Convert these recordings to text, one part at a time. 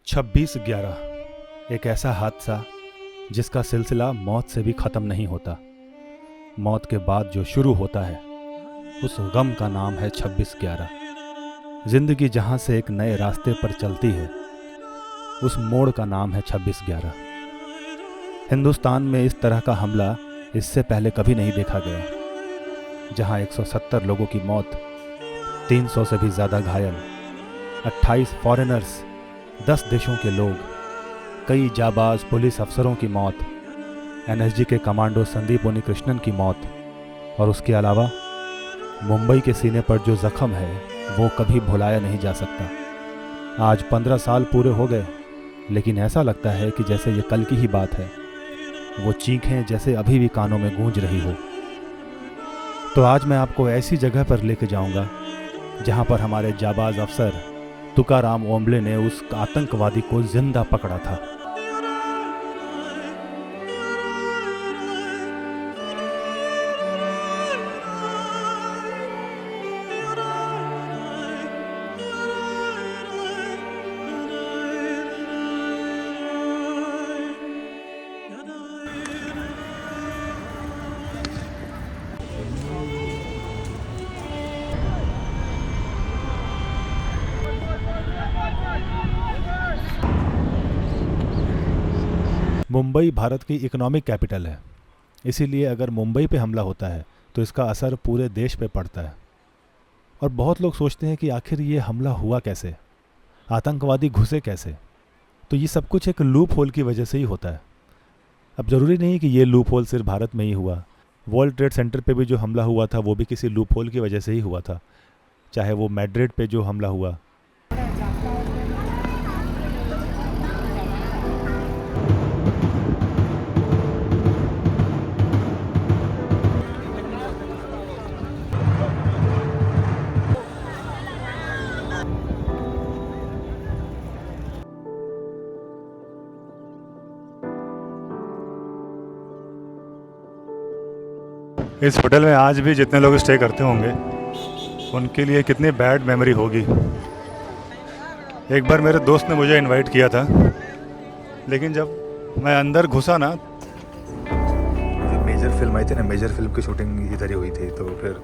26/11 एक ऐसा हादसा जिसका सिलसिला मौत से भी ख़त्म नहीं होता। मौत के बाद जो शुरू होता है उस गम का नाम है 26/11। ज़िंदगी जहाँ से एक नए रास्ते पर चलती है उस मोड़ का नाम है 26/11। हिंदुस्तान में इस तरह का हमला इससे पहले कभी नहीं देखा गया, जहाँ 170 लोगों की मौत, 300 से भी ज़्यादा घायल, 28 फॉरेनर्स, 10 देशों के लोग, कई जाबाज पुलिस अफसरों की मौत, एनएसजी के कमांडो संदीप उन्नीकृष्णन की मौत, और उसके अलावा मुंबई के सीने पर जो ज़ख्म है वो कभी भुलाया नहीं जा सकता। आज 15 साल पूरे हो गए, लेकिन ऐसा लगता है कि जैसे ये कल की ही बात है। वो चीखें जैसे अभी भी कानों में गूंज रही हो। तो आज मैं आपको ऐसी जगह पर लेके जाऊंगा जहां पर हमारे जाबाज अफसर तुकाराम ओम्बले ने उस आतंकवादी को जिंदा पकड़ा था। मुंबई भारत की इकोनॉमिक कैपिटल है, इसीलिए अगर मुंबई पे हमला होता है तो इसका असर पूरे देश पे पड़ता है। और बहुत लोग सोचते हैं कि आखिर ये हमला हुआ कैसे, आतंकवादी घुसे कैसे। तो ये सब कुछ एक लूप होल की वजह से ही होता है। अब ज़रूरी नहीं कि ये लूप होल सिर्फ भारत में ही हुआ। वर्ल्ड ट्रेड सेंटर पे भी जो हमला हुआ था वो भी किसी लूप होल की वजह से ही हुआ था, चाहे वो मैड्रिड पे जो हमला हुआ। इस होटल में आज भी जितने लोग स्टे करते होंगे उनके लिए कितनी बैड मेमोरी होगी। एक बार मेरे दोस्त ने मुझे इनवाइट किया था, लेकिन जब मैं अंदर घुसा ना, जो मेजर फिल्म आई थी ना, मेजर फिल्म की शूटिंग इधर ही हुई थी। तो फिर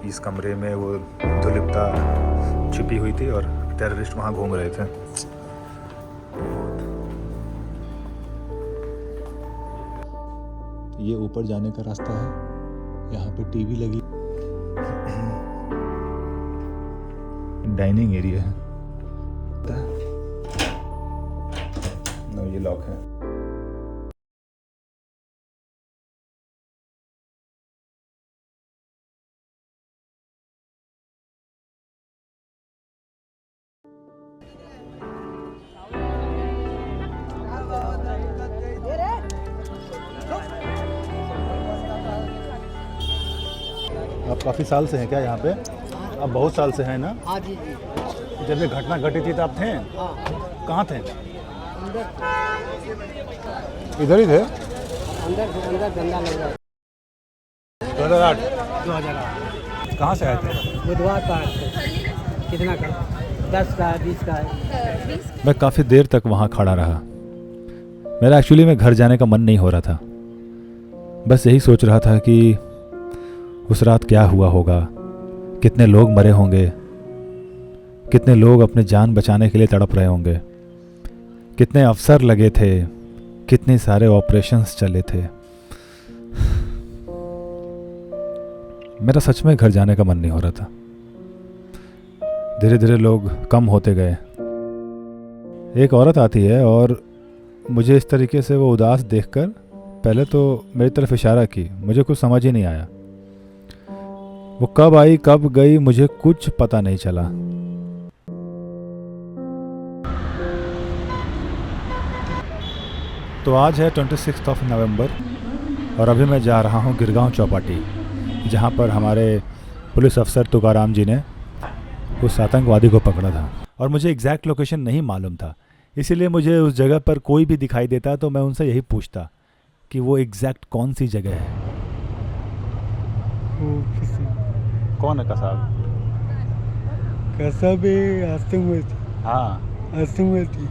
इस कमरे में वो दुलिप्ता छिपी हुई थी और टेररिस्ट वहाँ घूम रहे थे। ये ऊपर जाने का रास्ता है, यहाँ पे टीवी लगी, डाइनिंग एरिया है। नो, ये लॉक है। आप काफ़ी साल से हैं क्या यहाँ पे? आप बहुत साल से हैं ना? हाँ जी जी। जब ये घटना घटी थी तो आप थे? हाँ। कहाँ थे? अंदर इधर ही थे? अंदर धंधा लग रहा है। 2008। कहाँ से आए थे? बुधवार का है। कितना का? 10 का है, 20 का है। मैं काफ़ी देर तक वहाँ खड़ा रहा। मेरा एक्चुअली में घर जाने का मन नहीं हो रहा था। बस यही सोच रहा था कि उस रात क्या हुआ होगा, कितने लोग मरे होंगे, कितने लोग अपने जान बचाने के लिए तड़प रहे होंगे, कितने अफसर लगे थे, कितने सारे ऑपरेशंस चले थे। मेरा सच में घर जाने का मन नहीं हो रहा था। धीरे धीरे लोग कम होते गए। एक औरत आती है और मुझे इस तरीके से वो उदास देखकर पहले तो मेरी तरफ इशारा की। मुझे कुछ समझ ही नहीं आया। वो कब आई कब गई मुझे कुछ पता नहीं चला। तो आज है 26 नवंबर और अभी मैं जा रहा हूँ गिरगांव चौपाटी, जहाँ पर हमारे पुलिस अफसर तुकाराम जी ने उस आतंकवादी को पकड़ा था। और मुझे एग्जैक्ट लोकेशन नहीं मालूम था, इसीलिए मुझे उस जगह पर कोई भी दिखाई देता तो मैं उनसे यही पूछता कि वो एग्जैक्ट कौन सी जगह है। कौन है कसाब? कैसा भी आसिम में थी। हाँ, आसिम में थी।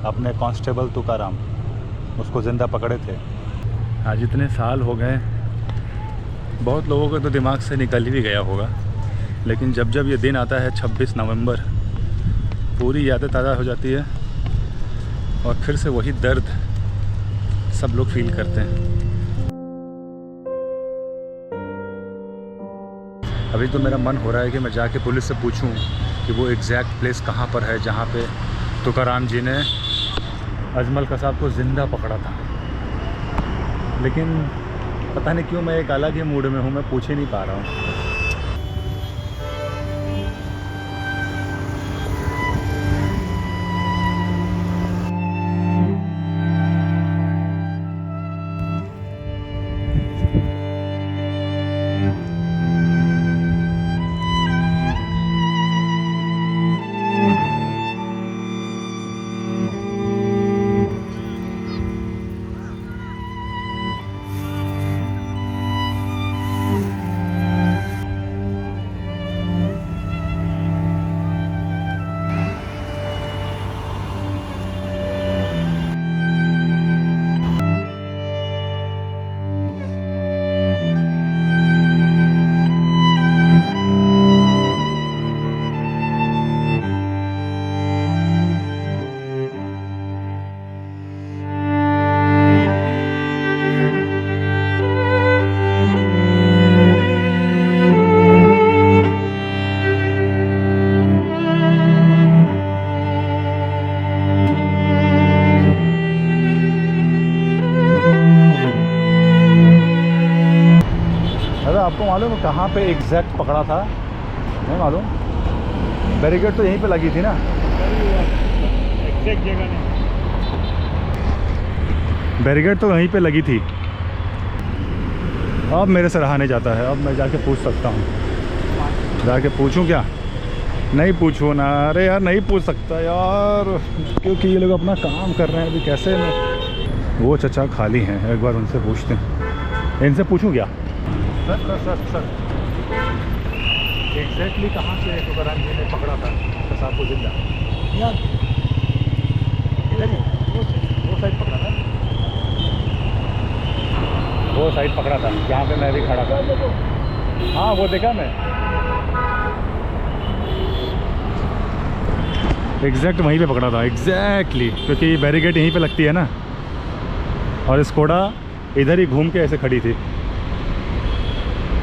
अपने कांस्टेबल तुकाराम, उसको ज़िंदा पकड़े थे। आज इतने साल हो गए, बहुत लोगों के तो दिमाग से निकल भी गया होगा, लेकिन जब जब ये दिन आता है 26 नवंबर, पूरी यादें ताज़ा हो जाती है और फिर से वही दर्द सब लोग फील करते हैं। अभी तो मेरा मन हो रहा है कि मैं जाके पुलिस से पूछूं कि वो एग्जैक्ट प्लेस कहाँ पर है जहाँ पे तुकाराम जी ने अजमल कसाब को ज़िंदा पकड़ा था, लेकिन पता नहीं क्यों मैं एक अलग ही मूड में हूँ, मैं पूछ ही नहीं पा रहा हूँ। आपको मालूम है कहाँ पे एग्जैक्ट पकड़ा था? नहीं मालूम। बैरिकेड तो यहीं पे लगी थी ना, एग्जैक्ट जगह नहीं। बैरिकेड तो वहीं पे लगी थी। अब मेरे से रहा नहीं जाता है, अब मैं जाके पूछ सकता हूँ। जाके पूछूं क्या? नहीं पूछूँ ना, अरे यार नहीं पूछ सकता यार, क्योंकि ये लोग अपना काम कर रहे हैं। अभी कैसे मैं, वो चचा खाली हैं, एक बार उनसे पूछते हैं। इनसे पूछूं क्या? सर एग्जैक्टली कहाँ से तुकाराम जी ने पकड़ा था कसाब को ज़िंदा? इधर ही वो साइड पकड़ा था, वो साइड पकड़ा था जहाँ पे मैं भी खड़ा था। हाँ वो देखा मैं, एग्जैक्ट वहीं पे पकड़ा था एग्जैक्टली, क्योंकि बैरिकेड यहीं पे लगती है ना, और स्कोडा इधर ही घूम के ऐसे खड़ी थी।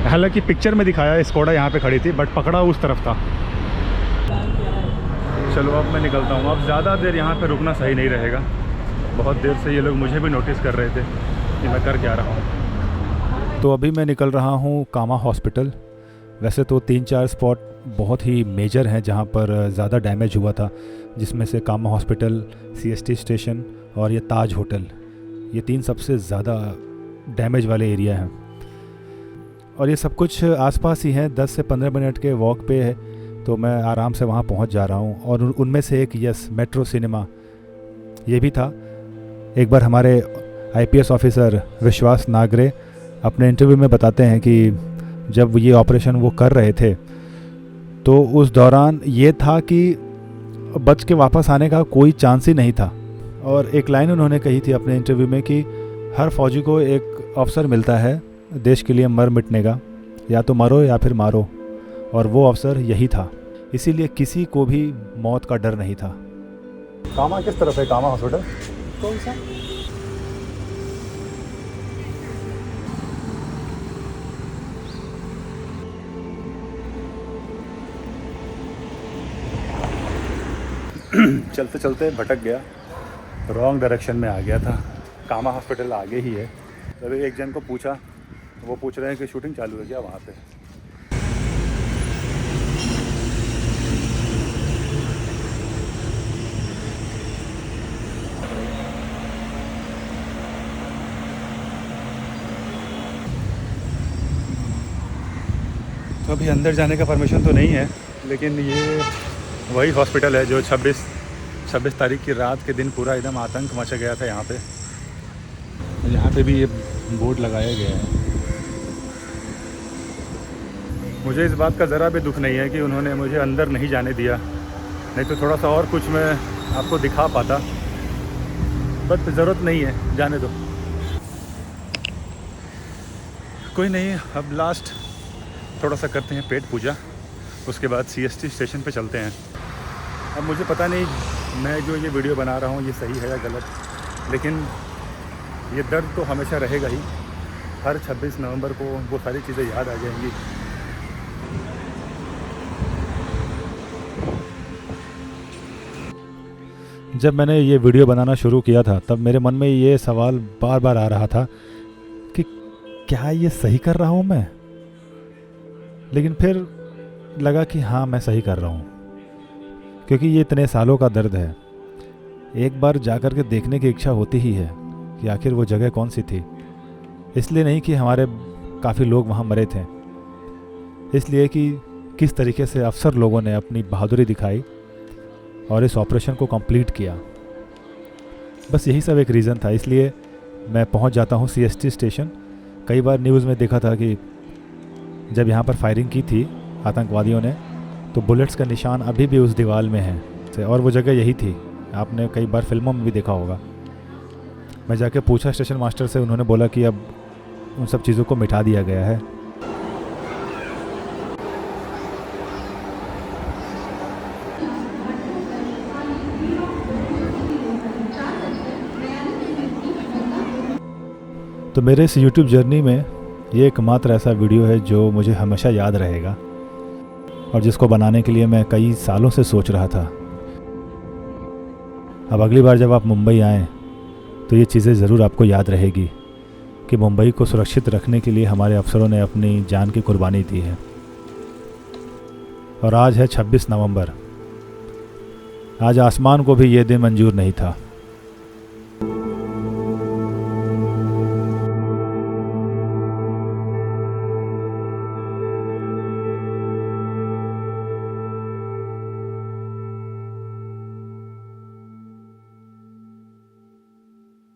हालांकि पिक्चर में दिखाया स्कोडा यहाँ पे खड़ी थी, बट पकड़ा उस तरफ था। चलो अब मैं निकलता हूँ, अब ज़्यादा देर यहाँ पे रुकना सही नहीं रहेगा। बहुत देर से ये लोग मुझे भी नोटिस कर रहे थे कि मैं कर क्या रहा हूँ। तो अभी मैं निकल रहा हूँ कामा हॉस्पिटल। वैसे तो 3-4 स्पॉट बहुत ही मेजर हैं जहाँ पर ज़्यादा डैमेज हुआ था, जिसमें से कामा हॉस्पिटल, CST स्टेशन और ये ताज होटल, ये 3 सबसे ज़्यादा डैमेज वाले एरिया हैं। और ये सब कुछ आसपास ही हैं, 10 से 15 मिनट के वॉक पे है, तो मैं आराम से वहाँ पहुँच जा रहा हूँ। और उनमें से एक मेट्रो सिनेमा ये भी था। एक बार हमारे IPS ऑफिसर विश्वास नागरे अपने इंटरव्यू में बताते हैं कि जब ये ऑपरेशन वो कर रहे थे तो उस दौरान ये था कि बच के वापस आने का कोई चांस ही नहीं था। और एक लाइन उन्होंने कही थी अपने इंटरव्यू में कि हर फौजी को एक अवसर मिलता है देश के लिए मर मिटने का, या तो मरो या फिर मारो, और वो अवसर यही था। इसीलिए किसी को भी मौत का डर नहीं था। कामा किस तरफ है? कामा हॉस्पिटल कौन सा? चलते चलते भटक गया, रॉन्ग डायरेक्शन में आ गया था। कामा हॉस्पिटल आगे ही है। तभी एक जन को पूछा, वो पूछ रहे हैं कि शूटिंग चालू है क्या वहाँ पे। तो अभी अंदर जाने का परमिशन तो नहीं है, लेकिन ये वही हॉस्पिटल है जो 26 तारीख की रात के दिन पूरा एकदम आतंक मचा गया था यहाँ पे। यहाँ पे भी ये बोर्ड लगाया गया है। मुझे इस बात का ज़रा भी दुख नहीं है कि उन्होंने मुझे अंदर नहीं जाने दिया, नहीं तो थोड़ा सा और कुछ मैं आपको दिखा पाता। बट ज़रूरत नहीं है, जाने दो, कोई नहीं। अब लास्ट थोड़ा सा करते हैं पेट पूजा, उसके बाद CST स्टेशन पे चलते हैं। अब मुझे पता नहीं मैं जो ये वीडियो बना रहा हूँ ये सही है या गलत, लेकिन ये दर्द तो हमेशा रहेगा ही। हर 26 नवंबर को वो सारी चीज़ें याद आ जाएंगी। जब मैंने ये वीडियो बनाना शुरू किया था तब मेरे मन में ये सवाल बार बार आ रहा था कि क्या ये सही कर रहा हूँ मैं, लेकिन फिर लगा कि हाँ मैं सही कर रहा हूँ, क्योंकि ये इतने सालों का दर्द है। एक बार जाकर के देखने की इच्छा होती ही है कि आखिर वो जगह कौन सी थी। इसलिए नहीं कि हमारे काफ़ी लोग वहाँ मरे थे, इसलिए कि किस तरीके से अफसर लोगों ने अपनी बहादुरी दिखाई और इस ऑपरेशन को कंप्लीट किया। बस यही सब एक रीज़न था। इसलिए मैं पहुँच जाता हूँ CST स्टेशन। कई बार न्यूज़ में देखा था कि जब यहाँ पर फायरिंग की थी आतंकवादियों ने तो बुलेट्स का निशान अभी भी उस दीवार में है, और वो जगह यही थी। आपने कई बार फिल्मों में भी देखा होगा। मैं जाके पूछा स्टेशन मास्टर से, उन्होंने बोला कि अब उन सब चीज़ों को मिटा दिया गया है। तो मेरे इस YouTube जर्नी में ये एकमात्र ऐसा वीडियो है जो मुझे हमेशा याद रहेगा और जिसको बनाने के लिए मैं कई सालों से सोच रहा था। अब अगली बार जब आप मुंबई आएँ तो ये चीज़ें ज़रूर आपको याद रहेगी कि मुंबई को सुरक्षित रखने के लिए हमारे अफसरों ने अपनी जान की कुर्बानी दी है। और आज है 26 नवंबर। आज आसमान को भी ये दिन मंजूर नहीं था।